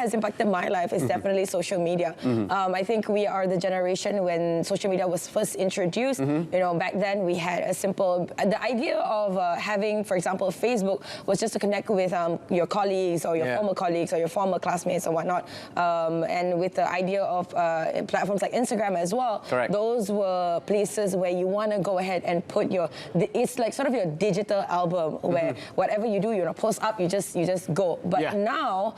has impacted my life is definitely social media. I think we are the generation when social media was first introduced. You know, back then we had a simple, the idea of having, for example, Facebook was just to connect with your colleagues or your former colleagues or your former classmates or whatnot. And with the idea of platforms like Instagram as well, those were places where you want to go ahead and put your, it's like sort of your digital album where whatever you do, you know, post up, you just go. But now,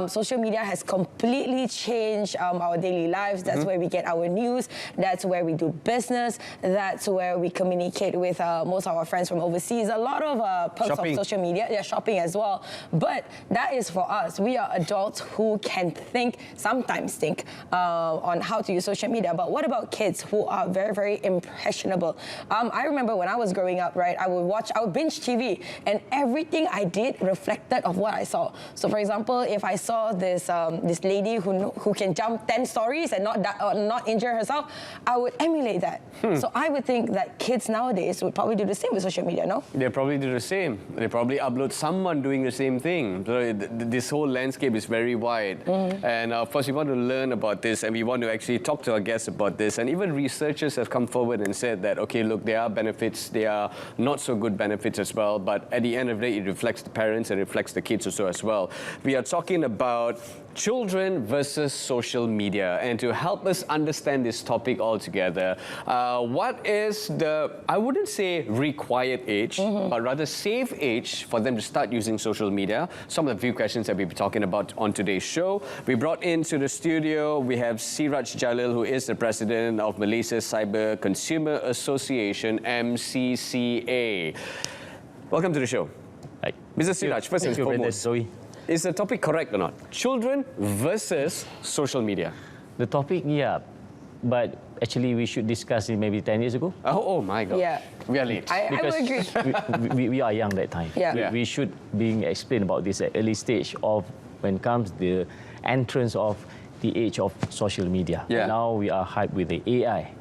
social media has completely changed our daily lives. That's where we get our news. That's where we do business. That's where we communicate with most of our friends from overseas. A lot of perks of social media, shopping as well. But that is for us. We are adults who can think, sometimes think, on how to use social media. But what about kids who are very, very impressionable? I remember when I was growing up, right, I would binge TV, and everything I did reflected of what I saw. So for example, if I saw this this lady who can jump 10 stories and not injure herself, I would emulate that. So I would think that kids nowadays would probably do the same with social media, no? They probably do the same. They probably upload someone doing the same thing. So this whole landscape is very wide. And of course, we want to learn about this, and we want to actually talk to our guests about this. And even researchers have come forward and said that, okay, look, there are benefits, there are not so good benefits as well, but at the end of the day, it reflects the parents and reflects the kids also as well. We are talking about children versus social media, and to help us understand this topic altogether, what is the, I wouldn't say required age, but rather safe age for them to start using social media? Some of the few questions that we'll be talking about on today's show. We brought into the studio, we have SIRAJ JALIL, who is the president of Malaysia's Cyber Consumer Association, MCCA. Welcome to the show. Hi. Mr. SIRAJ, first and foremost, Zoe. Is the topic correct or not? Children versus social media. The topic, yeah, but actually we should discuss it maybe 10 years ago. Oh my God. Yeah. We are late. I would agree. We are young that time. We should be explained about this at early stage of when comes the entrance of the age of social media. Now we are hyped with the AI.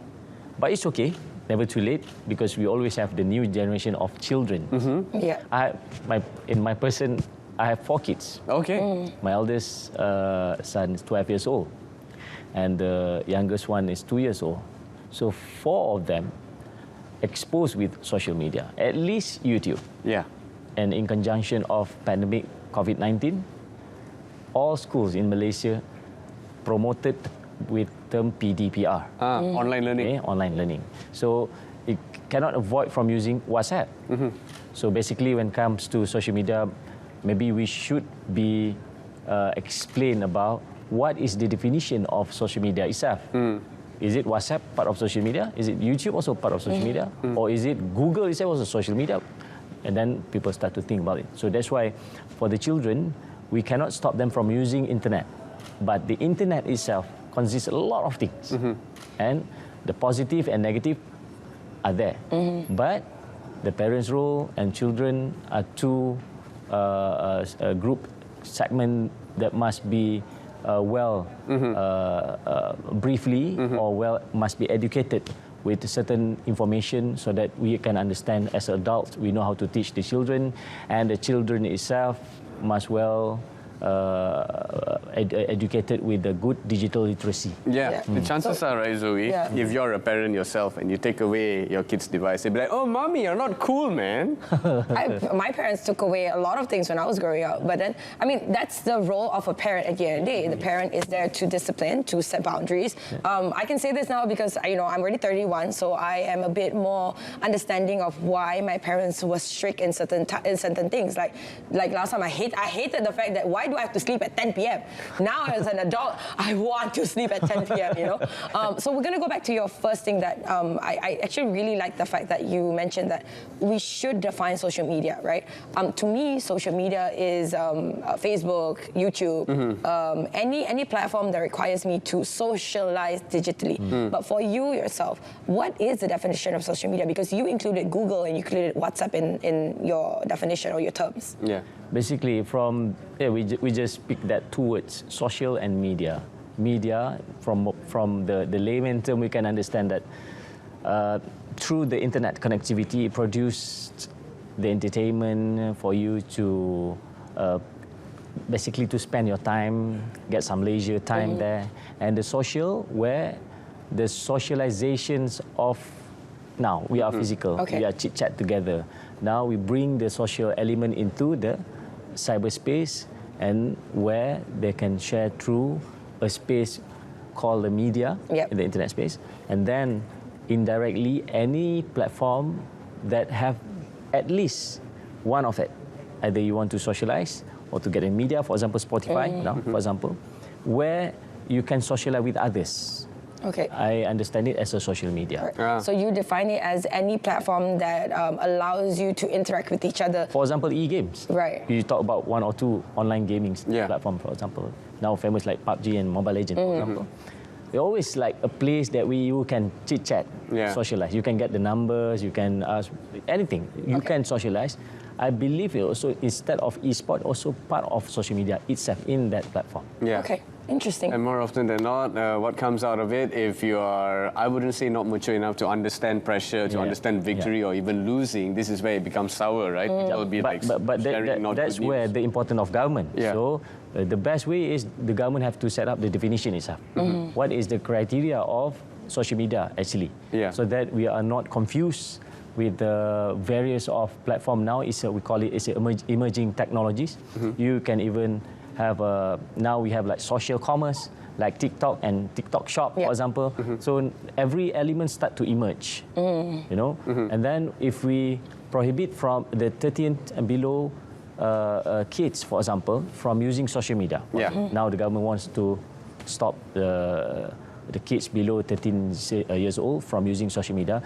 But it's okay, never too late, because we always have the new generation of children. In my person, I have 4 kids. Okay. My eldest son is 12 years old, and the youngest one is 2 years old. So 4 of them exposed with social media, at least YouTube. And in conjunction of pandemic COVID-19, all schools in Malaysia promoted with term PDPR. Online learning. Online learning. So it cannot avoid from using WhatsApp. So basically, when it comes to social media, maybe we should be explain about what is the definition of social media itself. Is it WhatsApp part of social media? Is it YouTube also part of social media? Or is it Google itself also social media? And then people start to think about it. So that's why for the children, we cannot stop them from using internet. But the internet itself consists a lot of things. And the positive and negative are there. But the parents' role and children are two group segment that must be briefly or must be educated with certain information so that we can understand as adults, we know how to teach the children, and the children itself must educated with a good digital literacy. The chances are, right, Zoe, if you're a parent yourself and you take away your kid's device, they'll be like, oh, mommy, you're not cool, man. My parents took away a lot of things when I was growing up. But then, I mean, that's the role of a parent at the end of the day. The parent is there to discipline, to set boundaries. I can say this now because, you know, I'm already 31, so I am a bit more understanding of why my parents were strict in certain things. Like last time, I hated the fact that why do I have to sleep at 10 p.m. Now, as an adult, I want to sleep at 10 p.m., you know? So we're going to go back to your first thing that I actually really like the fact that you mentioned that we should define social media, right? To me, social media is Facebook, YouTube, any platform that requires me to socialize digitally. But for you yourself, what is the definition of social media? Because you included Google and you included WhatsApp in your definition or your terms. Basically, we just pick that 2 words, social and media. Media, from the layman term, we can understand that through the internet connectivity, it produced the entertainment for you to basically to spend your time, get some leisure time there. And the social, where the socializations of now we are physical, we are chit-chat together. Now we bring the social element into the cyberspace, and where they can share through a space called the media, in the internet space, and then indirectly any platform that have at least one of it. Either you want to socialize or to get in media, for example, Spotify, for example, where you can socialize with others. Okay. I understand it as a social media. So you define it as any platform that allows you to interact with each other. For example, e-games. Right. You talk about one or two online gaming platform, for example. Now famous like PUBG and Mobile Legends, for example. They're always like a place that you can chit-chat, socialize. You can get the numbers, you can ask anything. You can socialize. I believe it also, instead of e-sport, also part of social media itself in that platform. Okay, interesting. And more often than not, what comes out of it, if you are, I wouldn't say not mature enough to understand pressure, to understand victory or even losing, this is where it becomes sour, right? It'll be But that's where the importance of government. So the best way is the government have to set up the definition itself. What is the criteria of social media actually? So that we are not confused with the various of platform now. We call it emerging technologies. You can even have now we have like social commerce, like TikTok and TikTok Shop, for example. So every element start to emerge, you know. And then if we prohibit from the 13 and below kids, for example, from using social media. Now the government wants to stop the kids below 13 years old from using social media.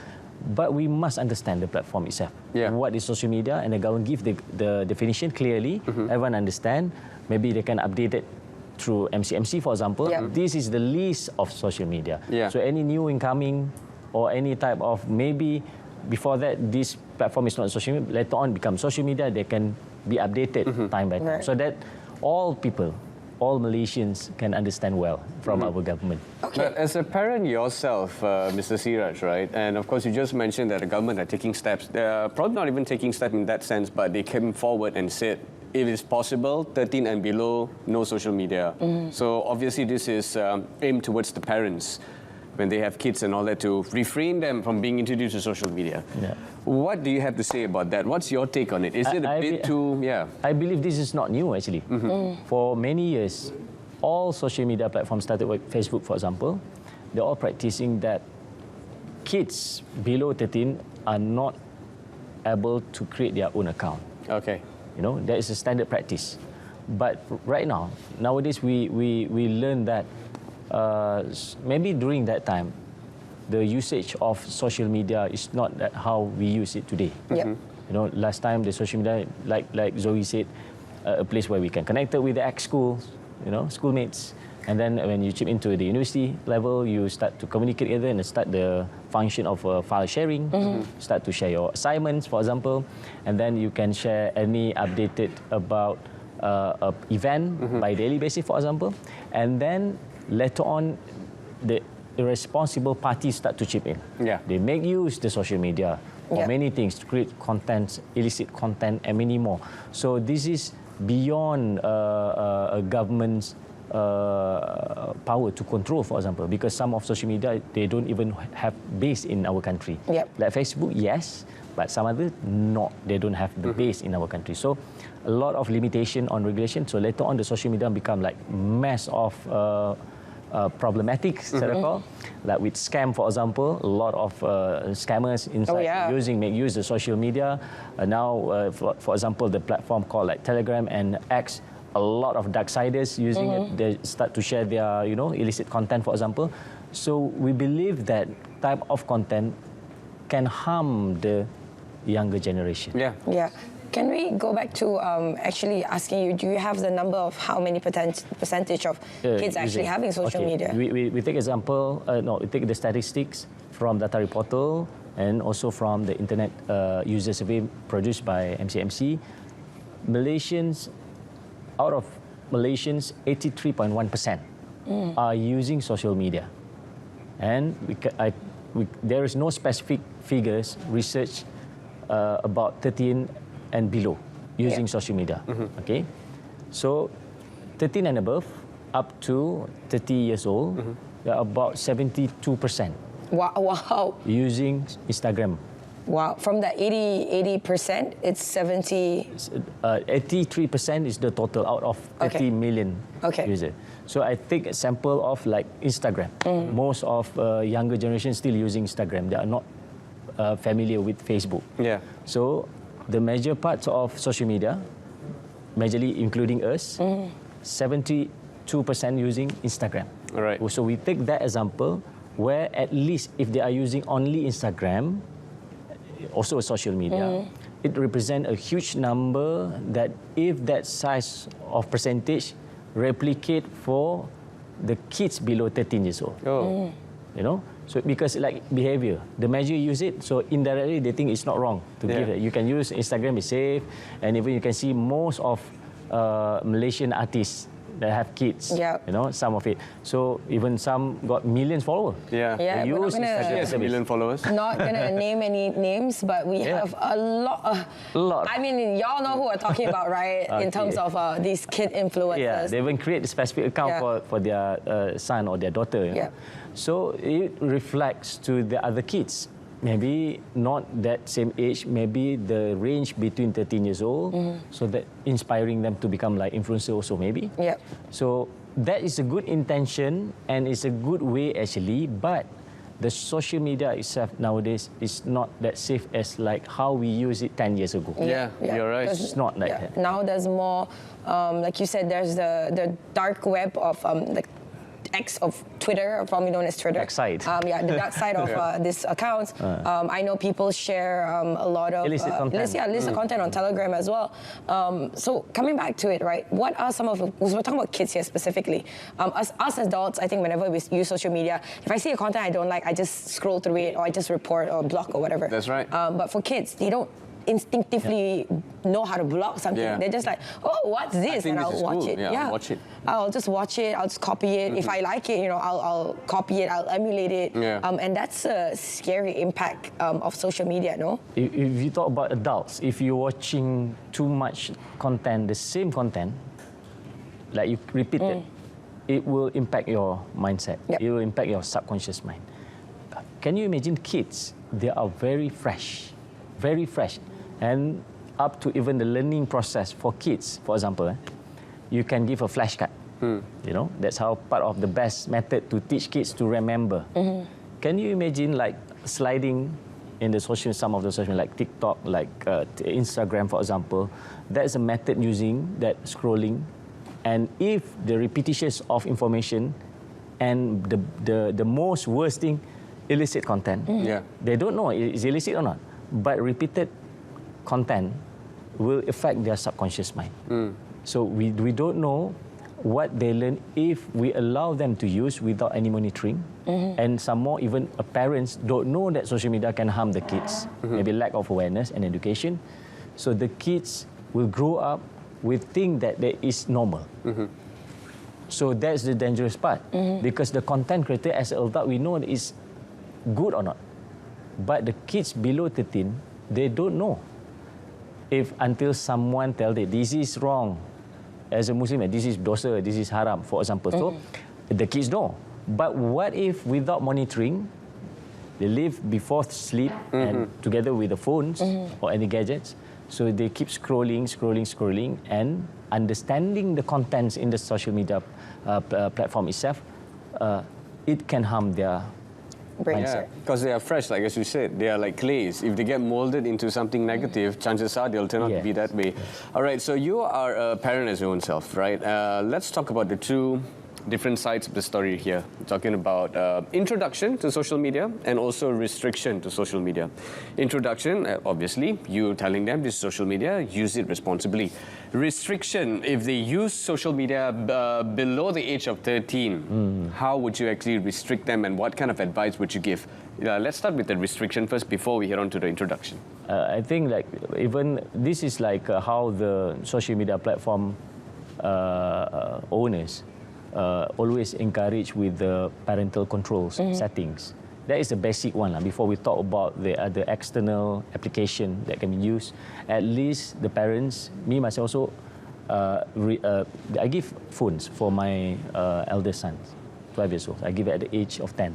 But we must understand the platform itself. What is social media? And the government give the definition clearly. Everyone understand. Maybe they can update it through MCCA, for example. This is the list of social media. So any new incoming or any type of, maybe before that this platform is not social media, later on become social media, they can be updated time by time. So that all people, all Malaysians can understand well from our government. But as a parent yourself, Mr. Siraj, right? And of course, you just mentioned that the government are taking steps. They're probably not even taking steps in that sense, but they came forward and said, if it's possible, 13 and below, no social media. So obviously, this is aimed towards the parents when they have kids and all that, to refrain them from being introduced to social media. What do you have to say about that? What's your take on it? Is it a bit too, I believe this is not new actually. For many years, all social media platforms started with Facebook, for example. They're all practicing that kids below 13 are not able to create their own account. You know, that is a standard practice. But right now, nowadays we learn that maybe during that time, the usage of social media is not that how we use it today. You know, last time the social media, like ZOEY said, a place where we can connect with the ex-schools, you know, schoolmates. And then when you chip into the university level, you start to communicate together and start the function of file sharing, start to share your assignments, for example. And then you can share any updated about an event by daily basis, for example. And then later on, the irresponsible parties start to chip in. They make use the social media for many things, to create content, illicit content, and many more. So this is beyond a government's power to control, for example, because some of social media, they don't even have base in our country. Like Facebook, yes, but some other not. They don't have the base in our country. So a lot of limitation on regulation. So later on, the social media become like mass of problematic, like with scam, for example. A lot of scammers inside make use of social media. Now, for example, the platform called like Telegram and X, a lot of darksiders using it. They start to share their, you know, illicit content, for example. So we believe that type of content can harm the younger generation. Can we go back to actually asking you, do you have the number of how many percentage of kids actually having social media? We take example, we take the statistics from Data Portal and also from the Internet User Survey produced by MCCA. Malaysians, out of Malaysians, 83.1% are using social media. And there is no specific figures, research about 13 and below using social media. So 13 and above, up to 30 years old, there are about 72% Wow. using Instagram. Wow. From that 80%, it's 70. 83% is the total out of 30 million users. So I take a sample of like Instagram. Most of younger generation still using Instagram. They are not familiar with Facebook. Yeah. So the major parts of social media, majorly including us, 72% using Instagram. All right. So we take that example where at least if they are using only Instagram, also a social media, it represents a huge number that if that size of percentage replicate for the kids below 13 years old. Oh. You know, so because like behavior, the measure you use it, so indirectly they think it's not wrong to give it. You can use Instagram, it's safe, and even you can see most of Malaysian artists that have kids, you know, some of it. So even some got millions followers. Yeah, they we're not use gonna, Instagram. Yes, a million followers. Not gonna name any names, but we have a lot. I mean, y'all know who we're talking about, right? In terms of these kid influencers. Yeah, they even create a specific account for their son or their daughter. You know? So it reflects to the other kids. Maybe not that same age, maybe the range between 13 years old, so that inspiring them to become like influencer also maybe. So that is a good intention and it's a good way actually, but the social media itself nowadays is not that safe as like how we use it 10 years ago. Yeah, you're right. It's not like that. Now there's more, like you said, there's the dark web of like X of Twitter, formerly known as Twitter. Dark side. The dark side of these accounts. I know people share a lot of illicit content. Illicit content on Telegram as well. So coming back to it, right? What are some of the, because we're talking about kids here specifically. Us adults, I think whenever we use social media, if I see a content I don't like, I just scroll through it or I just report or block or whatever. That's right. But for kids, they don't instinctively know how to block something. They're just like, oh, what's this? And I'll watch it. Watch it. I'll just watch it. I'll just copy it. If I like it, you know, I'll copy it. I'll emulate it. And that's a scary impact of social media, no? If you talk about adults, if you're watching too much content, the same content, like you repeat it will impact your mindset. It will impact your subconscious mind. Can you imagine kids? They are very fresh. And up to even the learning process for kids, for example, you can give a flashcard. You know, that's how part of the best method to teach kids to remember. Can you imagine like sliding in the some of the social media, like TikTok, like Instagram, for example? That's a method using that scrolling, and if the repetitions of information and the most worst thing, illicit content. They don't know is illicit or not, but repeated content will affect their subconscious mind. So we don't know what they learn if we allow them to use without any monitoring. And some more, even parents don't know that social media can harm the kids. Maybe lack of awareness and education. So the kids will grow up with think that is normal. So that's the dangerous part. Because the content creator as an adult, we know that is good or not. But the kids below 13, they don't know. If until someone tells them, this is wrong. As a Muslim, this is dosa, this is haram, for example. So the kids know. But what if without monitoring, they live before sleep and together with the phones or any gadgets, so they keep scrolling, and understanding the contents in the social media platform itself, it can harm their mindset. Because they are fresh, like as you said, they are like clays. If they get molded into something negative, chances are they'll turn out to be that way. All right, so you are a parent as your own self, right? Let's talk about the two different sides of the story here. We're talking about introduction to social media and also restriction to social media. Introduction, obviously, you telling them this is social media, use it responsibly. Restriction, if they use social media below the age of 13, how would you actually restrict them and what kind of advice would you give? Let's start with the restriction first before we head on to the introduction. I think like even this is like how the social media platform owners always encourage with the parental controls settings. That is the basic one. Before we talk about the other external application that can be used, at least the parents, me myself also, I give phones for my eldest son, 12 years old. I give it at the age of 10.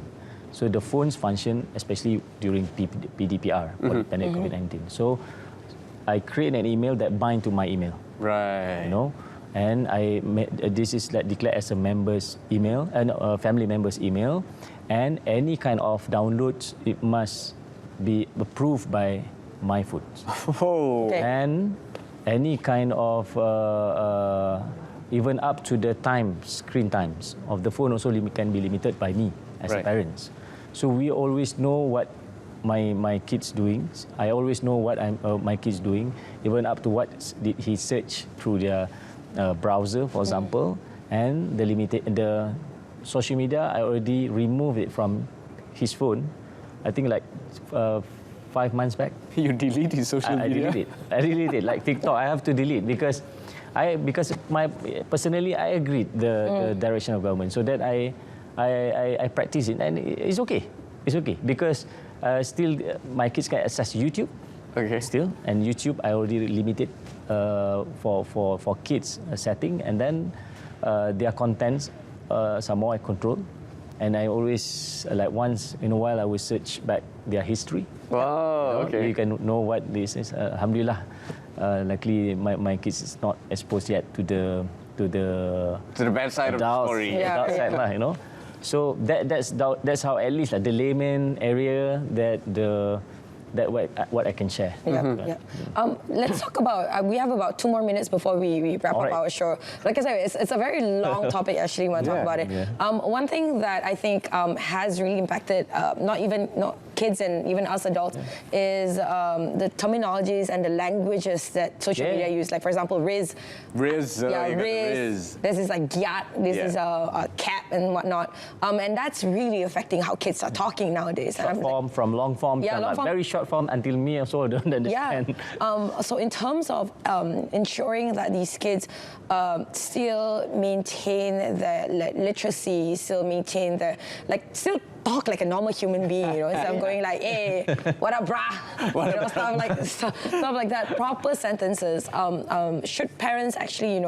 So the phones function, especially during PDPR, or pandemic COVID-19. So I create an email that bind to my email. Right. You know, and this is like declared as a member's email and a family member's email, and any kind of downloads, it must be approved by my food. Oh. Okay. And any kind of even up to the screen times of the phone also can be limited by me as a parents. So we always know what my kids doing. I always know what my kids doing, even up to what did he search through their browser, for example, and the social media. I already removed it from his phone. I think like 5 months back. You delete his social media? I delete it. Like TikTok, I have to delete because personally I agreed the direction of government, so that I practice it, and it's okay. It's okay because still my kids can access YouTube. Okay. Still, and YouTube I already limited for kids setting, and then their contents some more I control, and I always like once in a while I will search back their history. Wow. Okay. You can know what this is. Alhamdulillah, luckily my kids is not exposed yet to the bad side of the story. Adult side lah, you know. So that's how at least the layman area that what I can share. Yeah. Let's talk about, we have about 2 more minutes before we wrap up our show. Like I said, it's a very long topic actually when we talk about it. One thing that I think has really impacted not kids and even us adults is the terminologies and the languages that social media use. Like for example, Riz. Riz. Riz. This is like gyat. This is a cap and whatnot. And that's really affecting how kids are talking nowadays. Short form from long form. Long form. Very short form until me also don't understand. So in terms of ensuring that these kids still maintain their literacy, still maintain their still talk like a normal human being, you know, instead of going like, hey, what up, brah? Stuff like that. Proper sentences. Should parents actually,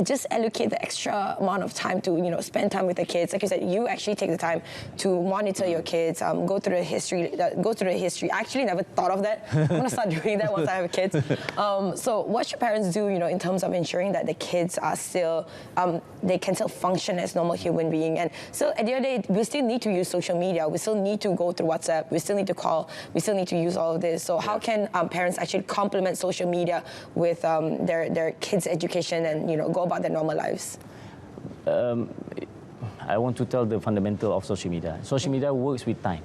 just allocate the extra amount of time to, spend time with the kids. Like you said, you actually take the time to monitor your kids, go through the history. I actually never thought of that. I'm gonna start doing that once I have kids. So what should parents do, in terms of ensuring that the kids are still, they can still function as normal human beings? And still, at the end of the day, we still need to use social media. We still need to go through WhatsApp. We still need to call. We still need to use all of this. So how can parents actually complement social media with their kids' education and, go about their normal lives? I want to tell the fundamental of social media. Social media works with time.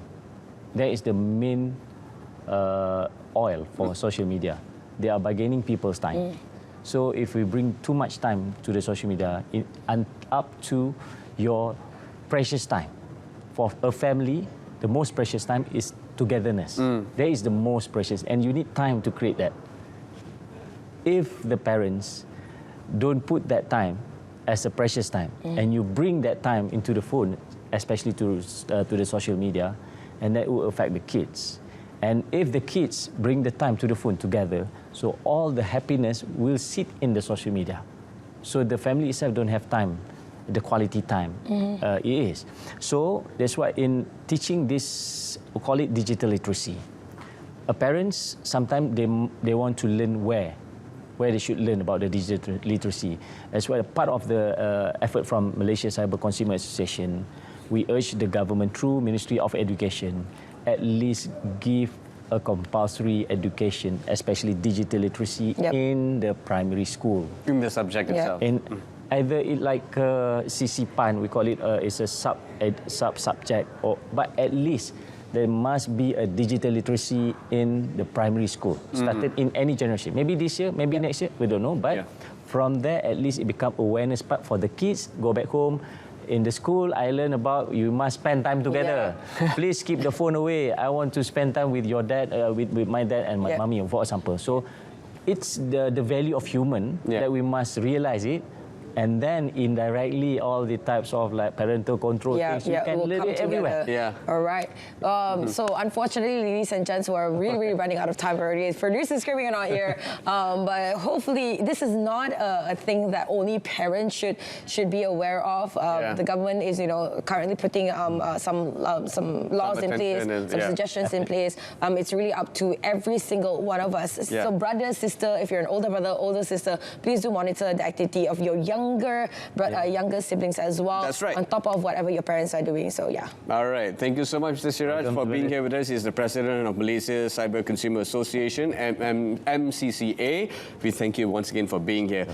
That is the main oil for social media. They are bargaining people's time. So if we bring too much time to the social media, and up to your precious time, for a family, the most precious time is togetherness. That is the most precious, and you need time to create that. If the parents don't put that time as a precious time, and you bring that time into the phone, especially to the social media, and that will affect the kids. And if the kids bring the time to the phone together, so all the happiness will sit in the social media. So the family itself don't have time, the quality time it is. So that's why in teaching this, we call it digital literacy. Parents, sometimes they want to learn where they should learn about the digital literacy. That's why part of the effort from Malaysia Cyber Consumer Association, we urge the government through Ministry of Education at least give a compulsory education, especially digital literacy in the primary school. In the subject itself. In either it like CC PAN, we call it is a sub-subject, but at least there must be a digital literacy in the primary school, started in any generation. Maybe this year, maybe next year, we don't know. But from there, at least it becomes awareness part for the kids. Go back home. In the school, I learn about you must spend time together. Please keep the phone away. I want to spend time with your dad, with my dad and my mommy, for example. So it's the value of human that we must realize it. And then indirectly, all the types of like parental control things, you can will learn come it everywhere. together. Yeah. All right. So unfortunately, ladies and gents, we're really running out of time already. Producers screaming in our ear. But hopefully, this is not a thing that only parents should be aware of. The government is, currently putting some laws in place, some suggestions in place. It's really up to every single one of us. So brother, sister, if you're an older brother, older sister, please do monitor the activity of your younger siblings as well. That's right. On top of whatever your parents are doing. So yeah. All right. Thank you so much, Mr. Siraj, for being here with us. He's the president of Malaysia Cyber Consumer Association, MCCA. We thank you once again for being here.